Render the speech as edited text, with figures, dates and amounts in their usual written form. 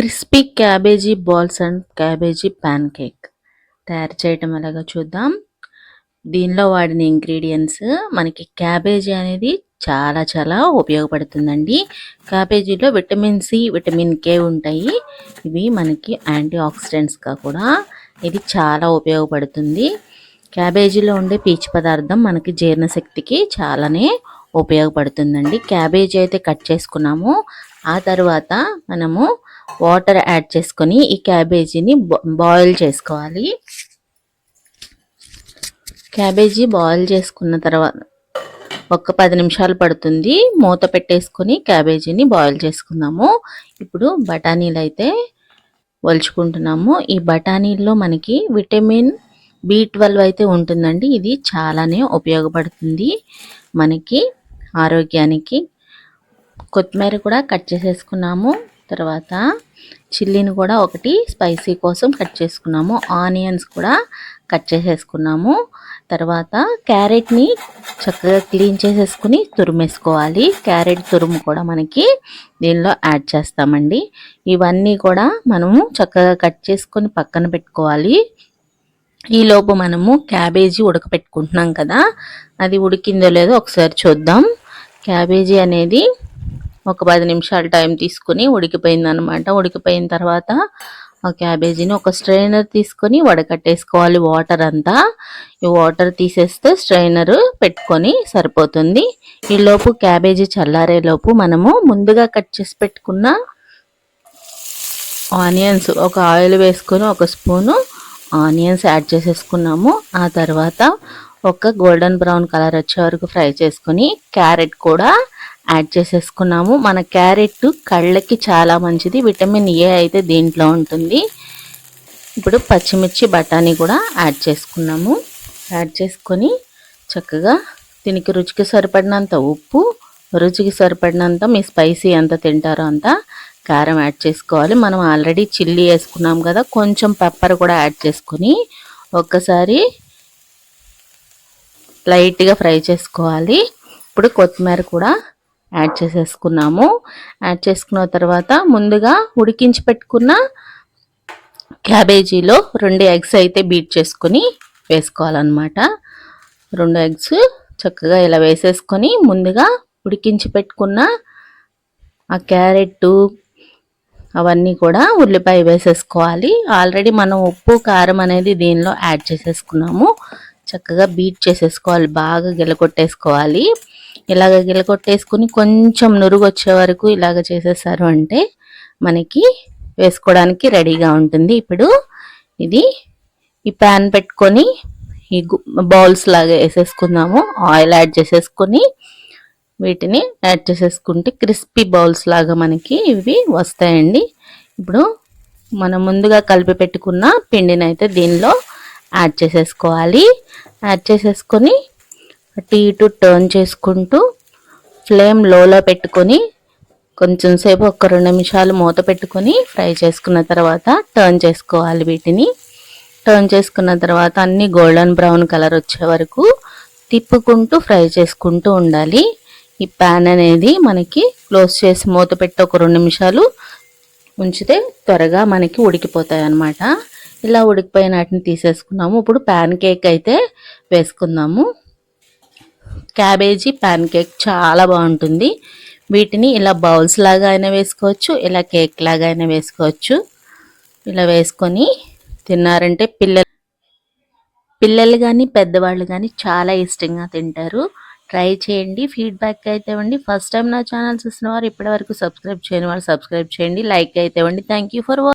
Crispy cabbage balls and cabbage pan cake తయారు చేయటం ఎలాగో చూద్దాం. దీనిలో వాడిన ఇంగ్రీడియంట్స్ మనకి క్యాబేజీ అనేది చాలా చాలా ఉపయోగపడుతుందండి. క్యాబేజీలో విటమిన్ సి, విటమిన్ కే ఉంటాయి. ఇవి మనకి యాంటీ ఆక్సిడెంట్స్గా కూడా ఇది చాలా ఉపయోగపడుతుంది. క్యాబేజీలో ఉండే పీచు పదార్థం మనకి జీర్ణశక్తికి చాలానే ఉపయోగపడుతుందండి. క్యాబేజీ అయితే కట్ చేసుకున్నాము. ఆ తర్వాత మనము వాటర్ యాడ్ చేసుకొని ఈ క్యాబేజీని బాయిల్ చేసుకోవాలి. క్యాబేజీ బాయిల్ చేసుకున్న తర్వాత ఒక 10 నిమిషాలు పడుతుంది. మూత పెట్టేసుకొని క్యాబేజీని బాయిల్ చేసుకుందాము. ఇప్పుడు బఠానీలు అయితే ఒలుచుకుంటున్నాము. ఈ బఠానీల్లో మనకి విటమిన్ B12 అయితే ఉంటుందండి. ఇది చాలానే ఉపయోగపడుతుంది మనకి ఆరోగ్యానికి. కొత్తిమీర కూడా కట్ చేసేసుకున్నాము. తర్వాత చిల్లీని కూడా ఒకటి స్పైసీ కోసం కట్ చేసుకున్నాము. ఆనియన్స్ కూడా కట్ చేసేసుకున్నాము. తర్వాత క్యారెట్ని చక్కగా క్లీన్ చేసేసుకుని తురిమేసుకోవాలి. క్యారెట్ తురుము కూడా మనకి దీనిలో యాడ్ చేస్తామండి. ఇవన్నీ కూడా మనము చక్కగా కట్ చేసుకొని పక్కన పెట్టుకోవాలి. ఈలోపు మనము క్యాబేజీ ఉడకపెట్టుకుంటున్నాం కదా, అది ఉడికిందో లేదో ఒకసారి చూద్దాం. క్యాబేజీ అనేది ఒక 10 నిమిషాలు టైం తీసుకుని ఉడికిపోయిందనమాట. ఉడికిపోయిన తర్వాత ఆ క్యాబేజీని ఒక స్ట్రైనర్ తీసుకొని వడకట్టేసుకోవాలి వాటర్ అంతా. ఈ వాటర్ తీసేస్తే స్ట్రైనర్ పెట్టుకొని సరిపోతుంది. ఈలోపు క్యాబేజీ చల్లారేలోపు మనము ముందుగా కట్ చేసి పెట్టుకున్న ఆనియన్స్, ఒక ఆయిల్ వేసుకొని ఒక స్పూను ఆనియన్స్ యాడ్ చేసేసుకున్నాము. ఆ తర్వాత ఒక గోల్డెన్ బ్రౌన్ కలర్ వచ్చే వరకు ఫ్రై చేసుకొని క్యారెట్ కూడా యాడ్ చేసేసుకున్నాము. మన క్యారెట్ కళ్ళకి చాలా మంచిది. విటమిన్ ఏ అయితే దీంట్లో ఉంటుంది. ఇప్పుడు పచ్చిమిర్చి, బఠానీ కూడా యాడ్ చేసుకున్నాము. యాడ్ చేసుకొని చక్కగా దీనికి రుచికి సరిపడినంత ఉప్పు, రుచికి సరిపడినంత మీ స్పైసీ ఎంత తింటారో అంత కారం యాడ్ చేసుకోవాలి. మనం ఆల్రెడీ చిల్లీ వేసుకున్నాం కదా, కొంచెం పెప్పర్ కూడా యాడ్ చేసుకొని ఒక్కసారి లైట్గా ఫ్రై చేసుకోవాలి. ఇప్పుడు కొత్తిమీర కూడా యాడ్ చేసేసుకున్నాము. యాడ్ చేసుకున్న తర్వాత ముందుగా ఉడికించి పెట్టుకున్న క్యాబేజీలో 2 ఎగ్స్ అయితే బీట్ చేసుకొని వేసుకోవాలన్నమాట. 2 ఎగ్స్ చక్కగా ఇలా వేసేసుకొని ముందుగా ఉడికించి పెట్టుకున్న ఆ క్యారెట్ అవన్నీ కూడా ఉల్లిపాయ వేసేసుకోవాలి. ఆల్రెడీ మనం ఉప్పు, కారం అనేది దీనిలో యాడ్ చేసేసుకున్నాము. చక్కగా బీట్ చేసేసుకోవాలి, బాగా గిలకొట్టేసుకోవాలి. ఇలాగ గిలకొట్టేసుకుని కొంచెం నురుగు వచ్చే వరకు ఇలాగ చేసేసారు అంటే మనకి వేసుకోవడానికి రెడీగా ఉంటుంది. ఇప్పుడు ఈ ప్యాన్ పెట్టుకొని ఈ బౌల్స్ లాగా వేసేసుకుందాము. ఆయిల్ యాడ్ చేసేసుకొని వీటిని యాడ్ చేసేసుకుంటే క్రిస్పీ బౌల్స్ లాగా మనకి ఇవి వస్తాయండి. ఇప్పుడు మనం ముందుగా కలిపి పెట్టుకున్న పిండిని అయితే దీనిలో యాడ్ చేసేసుకోవాలి. యాడ్ చేసేసుకొని అటు ఇటు టర్న్ చేసుకుంటూ ఫ్లేమ్ లోలో పెట్టుకొని కొంచెం సేపు ఒక 2 నిమిషాలు మూత పెట్టుకొని ఫ్రై చేసుకున్న తర్వాత టర్న్ చేసుకోవాలి. వీటిని టర్న్ చేసుకున్న తర్వాత అన్ని గోల్డెన్ బ్రౌన్ కలర్ వచ్చే వరకు తిప్పుకుంటూ ఫ్రై చేసుకుంటూ ఉండాలి. ఈ ప్యాన్ అనేది మనకి క్లోజ్ చేసి మూత పెట్టి ఒక 2 నిమిషాలు ఉంచితే త్వరగా మనకి ఉడికిపోతాయి అన్నమాట. ఇలా ఉడికిపోయిన వాటిని తీసేసుకున్నాము. ఇప్పుడు ప్యాన్ కేక్ అయితే వేసుకుందాము. క్యాబేజీ ప్యాన్ కేక్ చాలా బాగుంటుంది. వీటిని ఇలా బౌల్స్ లాగా అయినా వేసుకోవచ్చు, ఇలా కేక్ లాగా అయినా వేసుకోవచ్చు. ఇలా వేసుకొని తిన్నారంటే పిల్లలు కానీ పెద్దవాళ్ళు కానీ చాలా ఇష్టంగా తింటారు. ట్రై చేయండి, ఫీడ్బ్యాక్ అయితే ఇవ్వండి. ఫస్ట్ టైం నా ఛానల్ చూసిన వారు ఇప్పటివరకు సబ్స్క్రైబ్ చేయని వారు సబ్స్క్రైబ్ చేయండి, లైక్ అయితే ఇవ్వండి. Thank you for watching.